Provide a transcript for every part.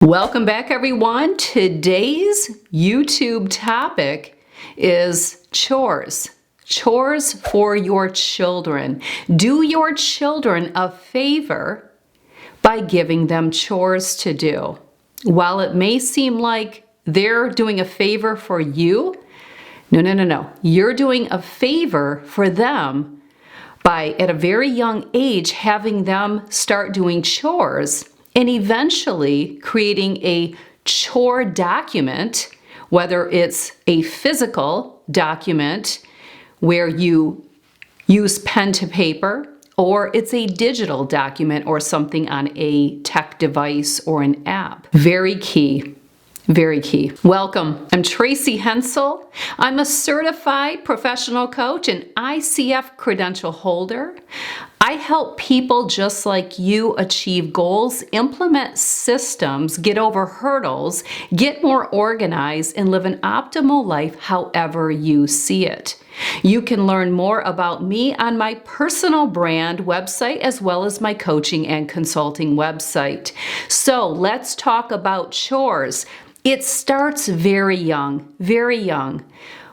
Welcome back, everyone. Today's YouTube topic is chores. Chores for your children. Do your children a favor by giving them chores to do. While it may seem like they're doing a favor for you, no. You're doing a favor for them by, at a very young age, having them start doing chores and eventually creating a chore document, whether it's a physical document where you use pen to paper, or it's a digital document or something on a tech device or an app. Very key. Very key. Welcome. I'm Tracy Hensel. I'm a certified professional coach and ICF credential holder. I help people just like you achieve goals, implement systems, get over hurdles, get more organized, and live an optimal life however you see it. You can learn more about me on my personal brand website as well as my coaching and consulting website. So let's talk about chores. It starts very young, very young.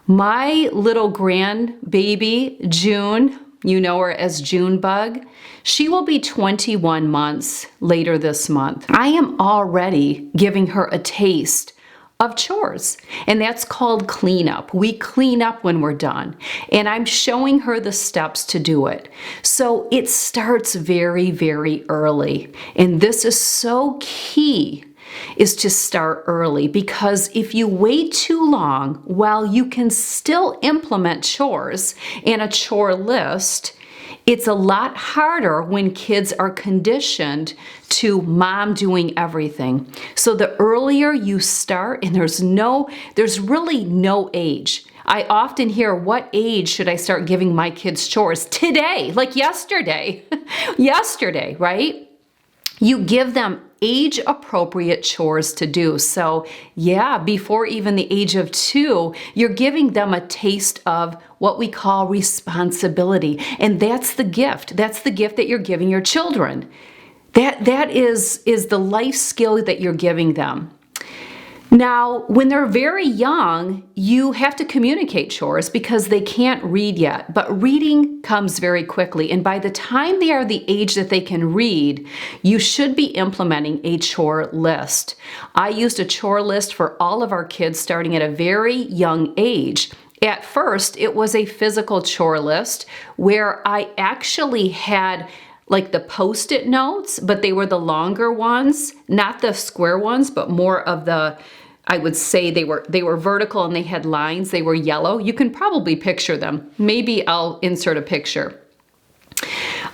My little grandbaby, June, you know her as Junebug, she will be 21 months later this month. I am already giving her a taste of chores, and that's called cleanup. We clean up when we're done, and I'm showing her the steps to do it. So it starts very, very early, and this is so key, is to start early, because if you wait too long, while you can still implement chores and a chore list, it's a lot harder when kids are conditioned to mom doing everything. So the earlier you start, and there's really no age. I often hear, what age should I start giving my kids chores? Today, like yesterday. Yesterday, right? You give them age-appropriate chores to do. So yeah, before even the age of 2, you're giving them a taste of what we call responsibility. And that's the gift. That's the gift that you're giving your children. That is the life skill that you're giving them. Now, when they're very young, you have to communicate chores because they can't read yet, but reading comes very quickly. And by the time they are the age that they can read, you should be implementing a chore list. I used a chore list for all of our kids starting at a very young age. At first, it was a physical chore list where I actually had like the Post-it notes, but they were the longer ones, not the square ones, but more of the, I would say they were vertical and they had lines. They were yellow. You can probably picture them. Maybe I'll insert a picture.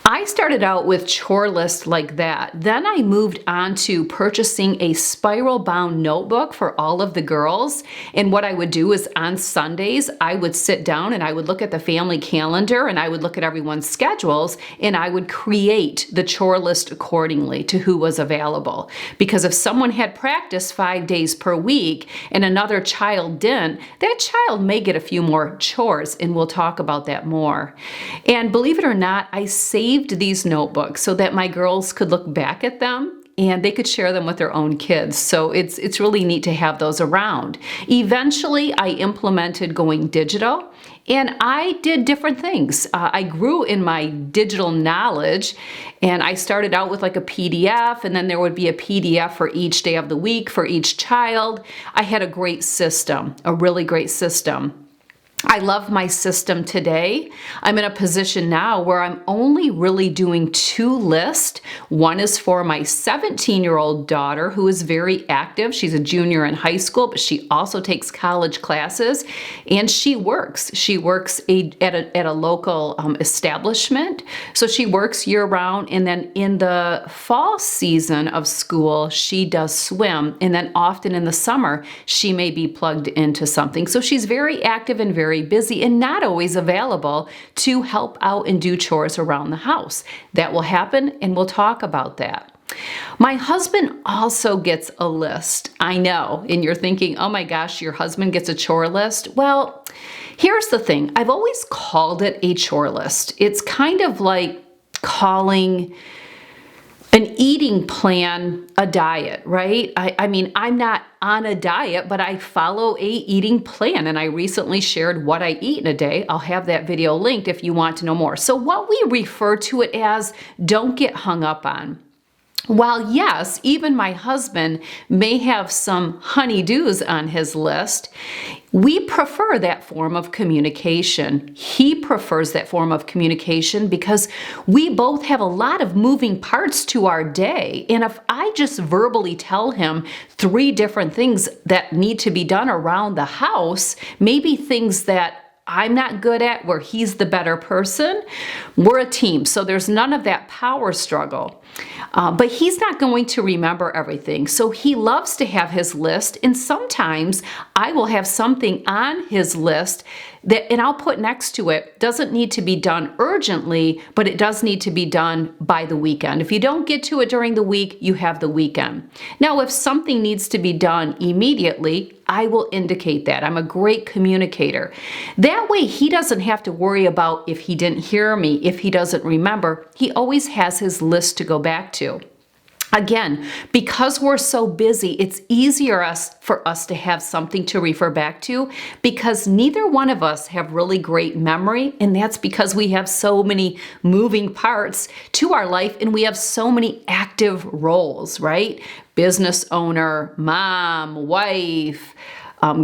I started out with chore lists like that. Then I moved on to purchasing a spiral bound notebook for all of the girls. And what I would do is on Sundays, I would sit down and I would look at the family calendar and I would look at everyone's schedules and I would create the chore list accordingly to who was available. Because if someone had practice 5 days per week and another child didn't, that child may get a few more chores, and we'll talk about that more. And believe it or not, I saved these notebooks so that my girls could look back at them and they could share them with their own kids. So it's really neat to have those around. Eventually, I implemented going digital, and I did different things. I grew in my digital knowledge, and I started out with like a PDF, and then there would be a PDF for each day of the week for each child. I had a great system, a really great system. I love my system today. I'm in a position now where I'm only really doing 2 lists. One is for my 17-year-old daughter, who is very active. She's a junior in high school, but she also takes college classes, and she works. She works at a local establishment. So she works year-round, and then in the fall season of school, she does swim, and then often in the summer, she may be plugged into something. So she's very active and very busy and not always available to help out and do chores around the house. That will happen, and we'll talk about that. My husband also gets a list. I know, and you're thinking, oh my gosh, your husband gets a chore list? Well, here's the thing. I've always called it a chore list. It's kind of like calling an eating plan, a diet, right? I mean, I'm not on a diet, but I follow a eating plan, and I recently shared what I eat in a day. I'll have that video linked if you want to know more. So what we refer to it as, don't get hung up on. While yes, even my husband may have some honey-dos on his list, we prefer that form of communication. He prefers that form of communication because we both have a lot of moving parts to our day. And if I just verbally tell him 3 different things that need to be done around the house, maybe things that I'm not good at where he's the better person, we're a team. So there's none of that power struggle. But he's not going to remember everything. So he loves to have his list. And sometimes I will have something on his list that, and I'll put next to it, doesn't need to be done urgently, but it does need to be done by the weekend. If you don't get to it during the week, you have the weekend. Now, if something needs to be done immediately, I will indicate that. I'm a great communicator. That way, he doesn't have to worry about if he didn't hear me, if he doesn't remember. He always has his list to go back to. Again, because we're so busy, it's easier for us to have something to refer back to because neither one of us have really great memory, and that's because we have so many moving parts to our life and we have so many active roles, right? Business owner, mom, wife,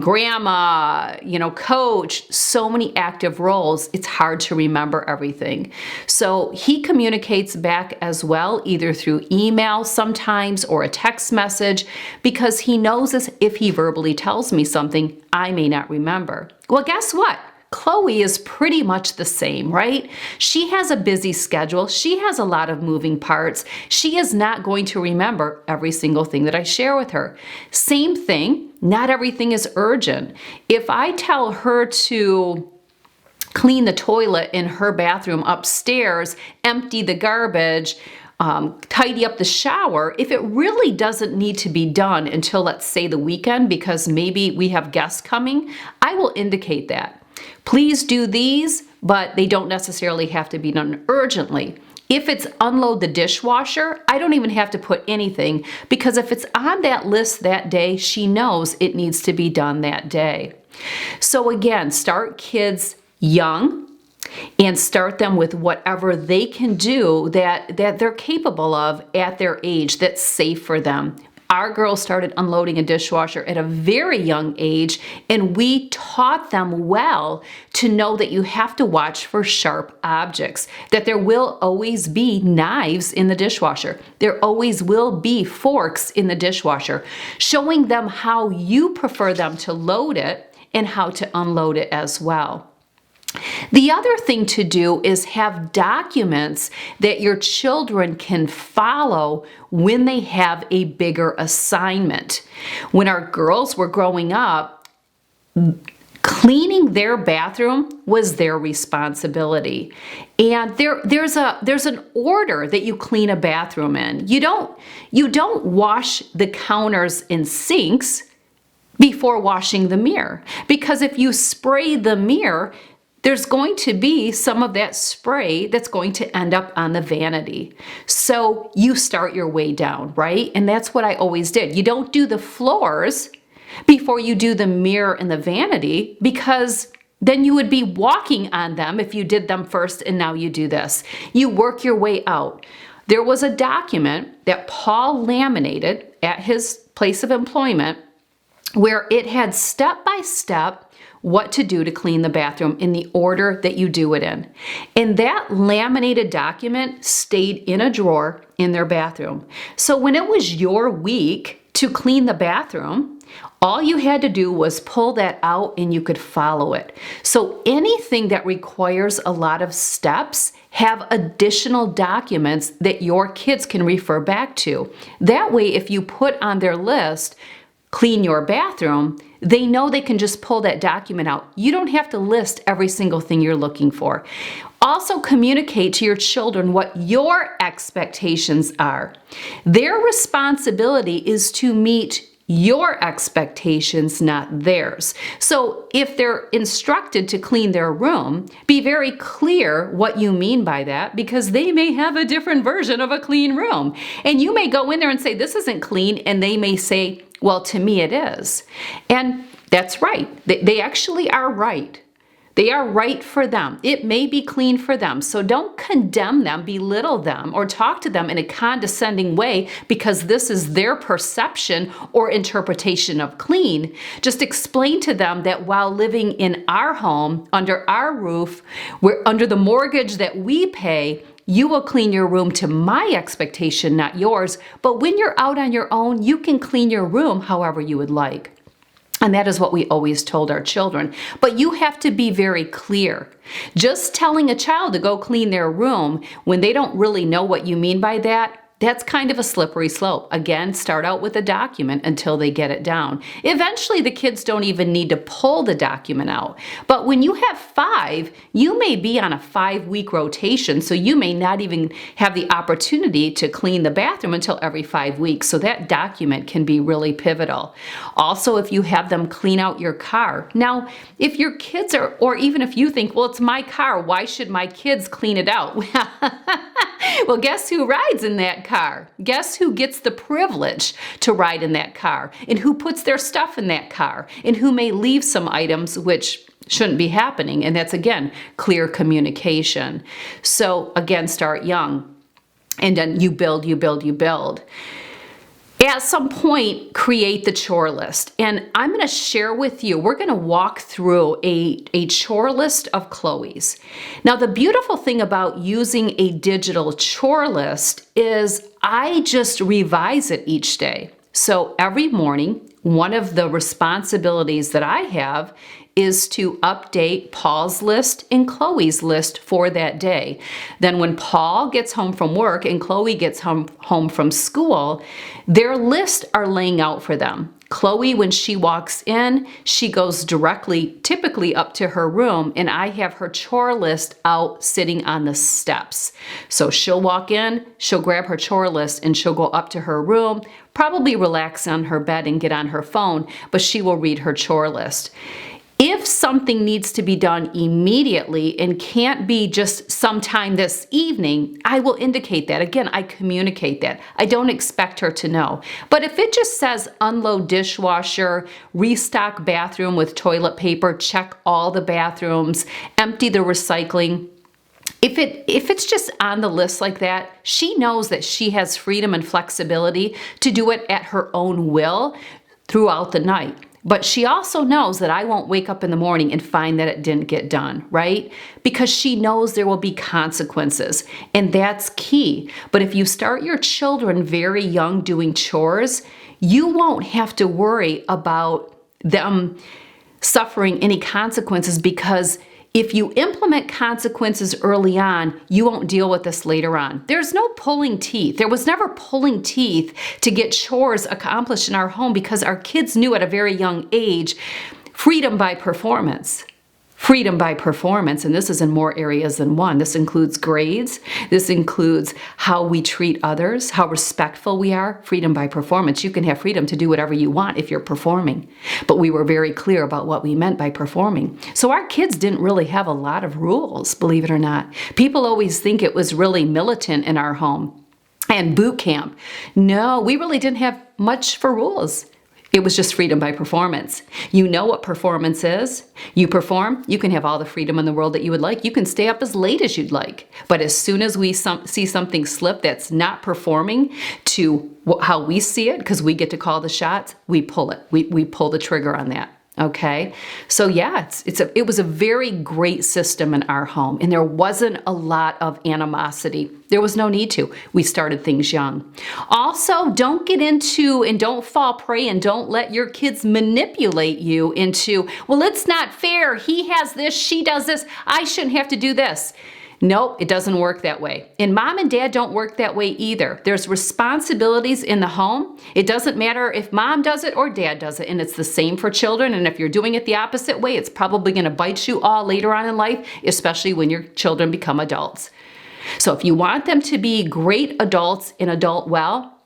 grandma, coach, so many active roles, it's hard to remember everything. So he communicates back as well, either through email sometimes or a text message, because he knows if he verbally tells me something, I may not remember. Well, guess what? Chloe is pretty much the same, right? She has a busy schedule. She has a lot of moving parts. She is not going to remember every single thing that I share with her. Same thing, not everything is urgent. If I tell her to clean the toilet in her bathroom upstairs, empty the garbage, tidy up the shower, if it really doesn't need to be done until, let's say, the weekend because maybe we have guests coming, I will indicate that. Please do these, but they don't necessarily have to be done urgently. If it's unload the dishwasher, I don't even have to put anything because if it's on that list that day, she knows it needs to be done that day. So again, start kids young and start them with whatever they can do that they're capable of at their age that's safe for them. Our girls started unloading a dishwasher at a very young age, and we taught them well to know that you have to watch for sharp objects, that there will always be knives in the dishwasher. There always will be forks in the dishwasher, showing them how you prefer them to load it and how to unload it as well. The other thing to do is have documents that your children can follow when they have a bigger assignment. When our girls were growing up, cleaning their bathroom was their responsibility. And there's an order that you clean a bathroom in. You don't wash the counters and sinks before washing the mirror, because if you spray the mirror, there's going to be some of that spray that's going to end up on the vanity. So you start your way down, right? And that's what I always did. You don't do the floors before you do the mirror and the vanity, because then you would be walking on them if you did them first and now you do this. You work your way out. There was a document that Paul laminated at his place of employment where it had step by step what to do to clean the bathroom in the order that you do it in. And that laminated document stayed in a drawer in their bathroom. So when it was your week to clean the bathroom, all you had to do was pull that out and you could follow it. So anything that requires a lot of steps, have additional documents that your kids can refer back to. That way, if you put on their list, clean your bathroom, they know they can just pull that document out. You don't have to list every single thing you're looking for. Also communicate to your children what your expectations are. Their responsibility is to meet your expectations, not theirs. So if they're instructed to clean their room, be very clear what you mean by that, because they may have a different version of a clean room. And you may go in there and say, this isn't clean, and they may say, well, to me it is. And that's right. They actually are right. They are right for them. It may be clean for them. So don't condemn them, belittle them, or talk to them in a condescending way because this is their perception or interpretation of clean. Just explain to them that while living in our home, under our roof, we're under the mortgage that we pay, you will clean your room to my expectation, not yours. But when you're out on your own, you can clean your room however you would like. And that is what we always told our children. But you have to be very clear. Just telling a child to go clean their room when they don't really know what you mean by that, that's kind of a slippery slope. Again, start out with a document until they get it down. Eventually, the kids don't even need to pull the document out. But when you have 5, you may be on a 5-week rotation, so you may not even have the opportunity to clean the bathroom until every 5 weeks. So that document can be really pivotal. Also, if you have them clean out your car. Now, if your kids are, or even if you think, well, it's my car, why should my kids clean it out? Well, guess who rides in that car? Guess who gets the privilege to ride in that car? And who puts their stuff in that car? And who may leave some items which shouldn't be happening? And that's, again, clear communication. So, again, start young. And then you build, you build, you build. At some point, create the chore list. And I'm going to share with you, we're going to walk through a chore list of Chloe's. Now, the beautiful thing about using a digital chore list is I just revise it each day. So every morning, one of the responsibilities that I have is to update Paul's list and Chloe's list for that day. Then when Paul gets home from work and Chloe gets home from school, their lists are laying out for them. Chloe, when she walks in, she goes directly, typically up to her room, and I have her chore list out sitting on the steps. So she'll walk in, she'll grab her chore list, and she'll go up to her room, probably relax on her bed and get on her phone, but she will read her chore list. If something needs to be done immediately and can't be just sometime this evening, I will indicate that. Again, I communicate that. I don't expect her to know. But if it just says unload dishwasher, restock bathroom with toilet paper, check all the bathrooms, empty the recycling, if it's just on the list like that, she knows that she has freedom and flexibility to do it at her own will throughout the night. But she also knows that I won't wake up in the morning and find that it didn't get done, right? Because she knows there will be consequences, and that's key. But if you start your children very young doing chores, you won't have to worry about them suffering any consequences, because if you implement consequences early on, you won't deal with this later on. There's no pulling teeth. There was never pulling teeth to get chores accomplished in our home, because our kids knew at a very young age, freedom by performance. Freedom by performance, and this is in more areas than one. This includes grades. This includes how we treat others, how respectful we are. Freedom by performance. You can have freedom to do whatever you want if you're performing. But we were very clear about what we meant by performing. So our kids didn't really have a lot of rules, believe it or not. People always think it was really militant in our home and boot camp. No, we really didn't have much for rules. It was just freedom by performance. You know what performance is. You perform, you can have all the freedom in the world that you would like. You can stay up as late as you'd like. But as soon as we see something slip that's not performing to how we see it, because we get to call the shots, we pull it. We pull the trigger on that. Okay, so yeah, it was a very great system in our home, and there wasn't a lot of animosity. There was no need to. We started things young. Also, don't get into and don't fall prey and don't let your kids manipulate you into, well, it's not fair. He has this, she does this. I shouldn't have to do this. Nope, it doesn't work that way. And mom and dad don't work that way either. There's responsibilities in the home. It doesn't matter if mom does it or dad does it, and it's the same for children. And if you're doing it the opposite way, it's probably going to bite you all later on in life, especially when your children become adults. So if you want them to be great adults and adult well,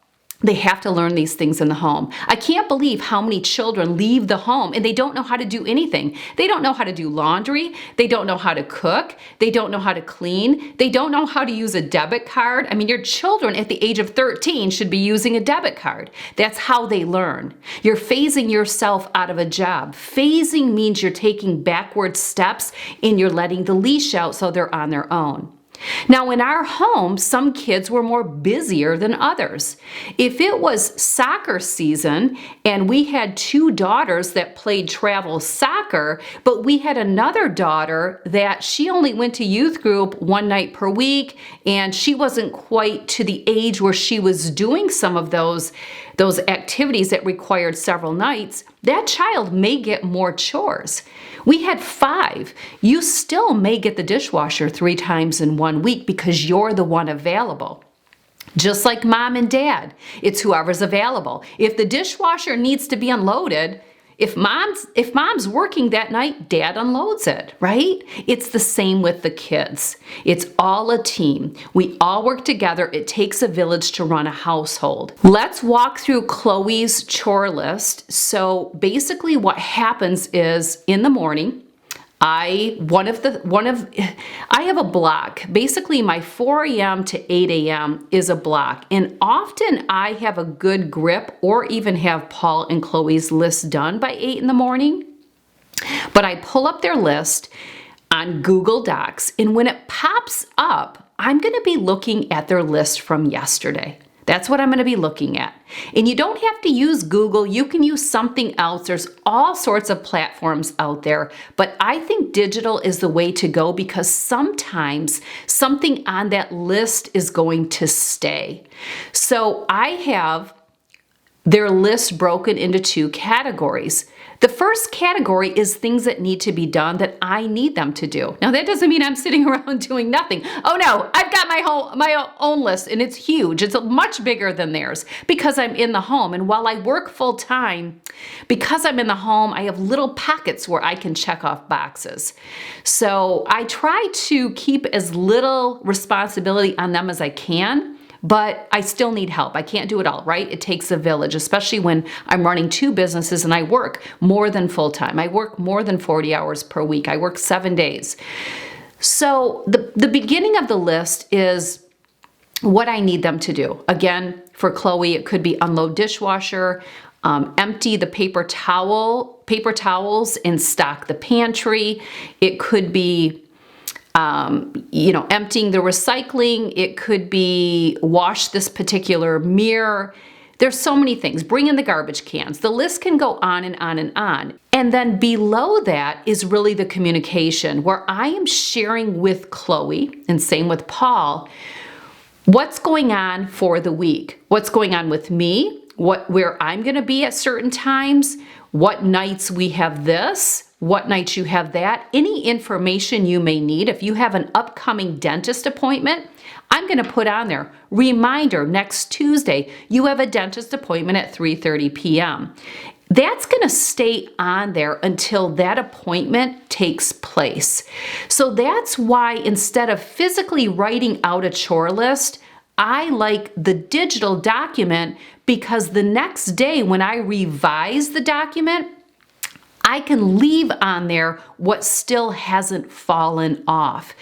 They have to learn these things in the home. I can't believe how many children leave the home and they don't know how to do anything. They don't know how to do laundry. They don't know how to cook. They don't know how to clean. They don't know how to use a debit card. I mean, your children at the age of 13 should be using a debit card. That's how they learn. You're phasing yourself out of a job. Phasing means you're taking backward steps and you're letting the leash out so they're on their own. Now, in our home, some kids were more busier than others. If it was soccer season and we had 2 daughters that played travel soccer, but we had another daughter that she only went to youth group 1 night per week, and she wasn't quite to the age where she was doing some of those activities that required several nights, that child may get more chores. We had 5. You still may get the dishwasher 3 times in 1 week because you're the one available. Just like mom and dad, it's whoever's available. If the dishwasher needs to be unloaded, if mom's working that night, dad unloads it, right? It's the same with the kids. It's all a team. We all work together. It takes a village to run a household. Let's walk through Chloe's chore list. So basically what happens is in the morning, I have a block. Basically, my 4 a.m. to 8 a.m. is a block. And often I have a good grip or even have Paul and Chloe's list done by 8 in the morning. But I pull up their list on Google Docs. And when it pops up, I'm going to be looking at their list from yesterday. That's what I'm going to be looking at. And you don't have to use Google. You can use something else. There's all sorts of platforms out there. But I think digital is the way to go because sometimes something on that list is going to stay. So I have their list broken into 2 categories. The first category is things that need to be done that I need them to do. Now that doesn't mean I'm sitting around doing nothing. Oh no, I've got my own list and it's huge. It's much bigger than theirs because I'm in the home. And while I work full time, because I'm in the home, I have little pockets where I can check off boxes. So I try to keep as little responsibility on them as I can. But I still need help. I can't do it all, right? It takes a village, especially when I'm running 2 businesses and I work more than full time. I work more than 40 hours per week. I work 7 days. So the beginning of the list is what I need them to do. Again, for Chloe, it could be unload dishwasher, empty the paper towels and stock the pantry. It could be emptying the recycling. It could be wash this particular mirror. There's so many things. Bring in the garbage cans. The list can go on and on and on. And then below that is really the communication where I am sharing with Chloe and same with Paul, what's going on for the week, what's going on with me, where I'm going to be at certain times, what nights we have this, what nights you have that, any information you may need. If you have an upcoming dentist appointment, I'm going to put on there, reminder, next Tuesday, you have a dentist appointment at 3:30 p.m. That's going to stay on there until that appointment takes place. So that's why instead of physically writing out a chore list, I like the digital document because the next day when I revise the document, I can leave on there what still hasn't fallen off.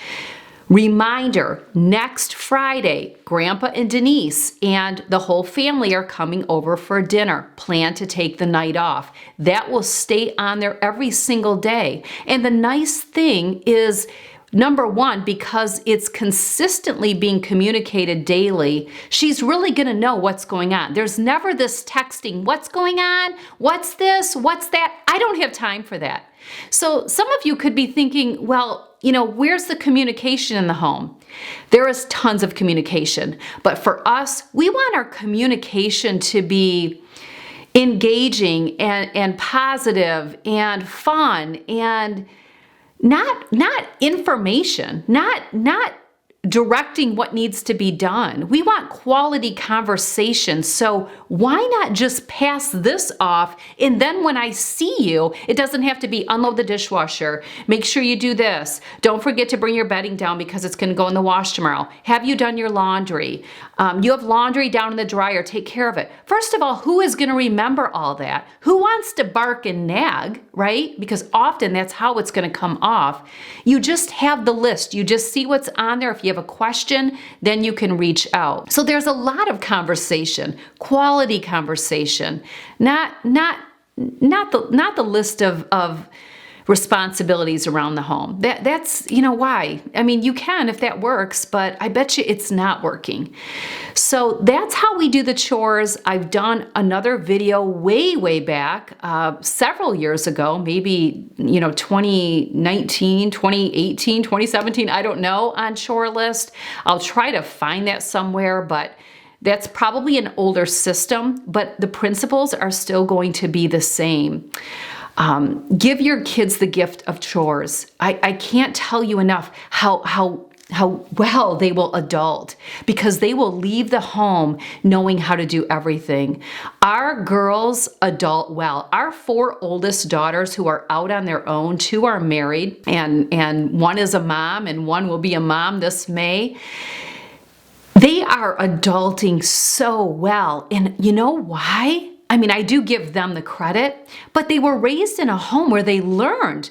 Reminder, next Friday, Grandpa and Denise and the whole family are coming over for dinner. Plan to take the night off. That will stay on there every single day. And the nice thing is, number one, because it's consistently being communicated daily, she's really going to know what's going on. There's never this texting, what's going on? What's this? What's that? I don't have time for that. So some of you could be thinking, well, where's the communication in the home? There is tons of communication. But for us, we want our communication to be engaging and positive and fun and not information, not directing what needs to be done. We want quality conversation. So why not just pass this off? And then when I see you, it doesn't have to be unload the dishwasher. Make sure you do this. Don't forget to bring your bedding down because it's going to go in the wash tomorrow. Have you done your laundry? You have laundry down in the dryer. Take care of it. First of all, who is going to remember all that? Who wants to bark and nag, right? Because often that's how it's going to come off. You just have the list. You just see what's on there. If you have a question, then you can reach out. So there's a lot of conversation, quality conversation, not the list of responsibilities around the home. That's, you know, why? I mean, you can if that works, but I bet you it's not working. So that's how we do the chores. I've done another video way back, several years ago, maybe, 2019, 2018, 2017, I don't know, on chore list. I'll try to find that somewhere, but that's probably an older system, but the principles are still going to be the same. Give your kids the gift of chores. I can't tell you enough how well they will adult because they will leave the home knowing how to do everything. Our girls adult well. Our 4 oldest daughters who are out on their own, 2 are married, and one is a mom and one will be a mom this May. They are adulting so well. And you know why? I mean, I do give them the credit, but they were raised in a home where they learned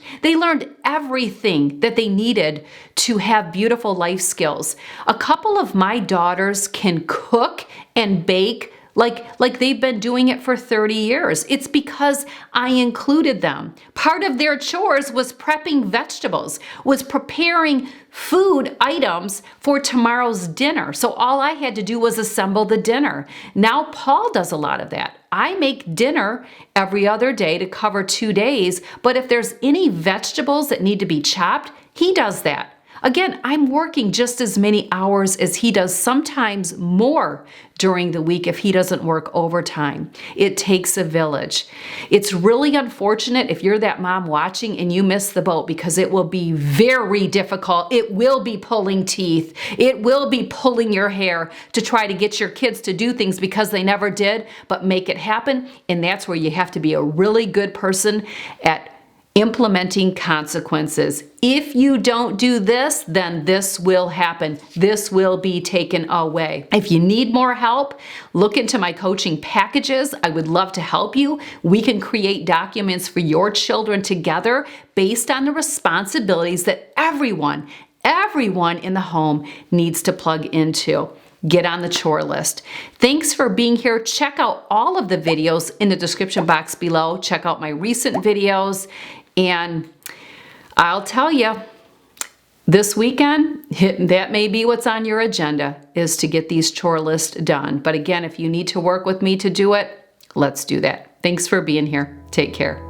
everything that they needed to have beautiful life skills. A couple of my daughters can cook and bake like they've been doing it for 30 years. It's because I included them. Part of their chores was prepping vegetables, was preparing food items for tomorrow's dinner. So all I had to do was assemble the dinner. Now Paul does a lot of that. I make dinner every other day to cover 2 days, but if there's any vegetables that need to be chopped, he does that. Again, I'm working just as many hours as he does, sometimes more during the week if he doesn't work overtime. It takes a village. It's really unfortunate if you're that mom watching and you miss the boat because it will be very difficult. It will be pulling teeth. It will be pulling your hair to try to get your kids to do things because they never did, but make it happen. And that's where you have to be a really good person at implementing consequences. If you don't do this, then this will happen. This will be taken away. If you need more help, look into my coaching packages. I would love to help you. We can create documents for your children together based on the responsibilities that everyone in the home needs to plug into. Get on the chore list. Thanks for being here. Check out all of the videos in the description box below. Check out my recent videos. And I'll tell you, this weekend, that may be what's on your agenda, is to get these chore lists done. But again, if you need to work with me to do it, let's do that. Thanks for being here. Take care.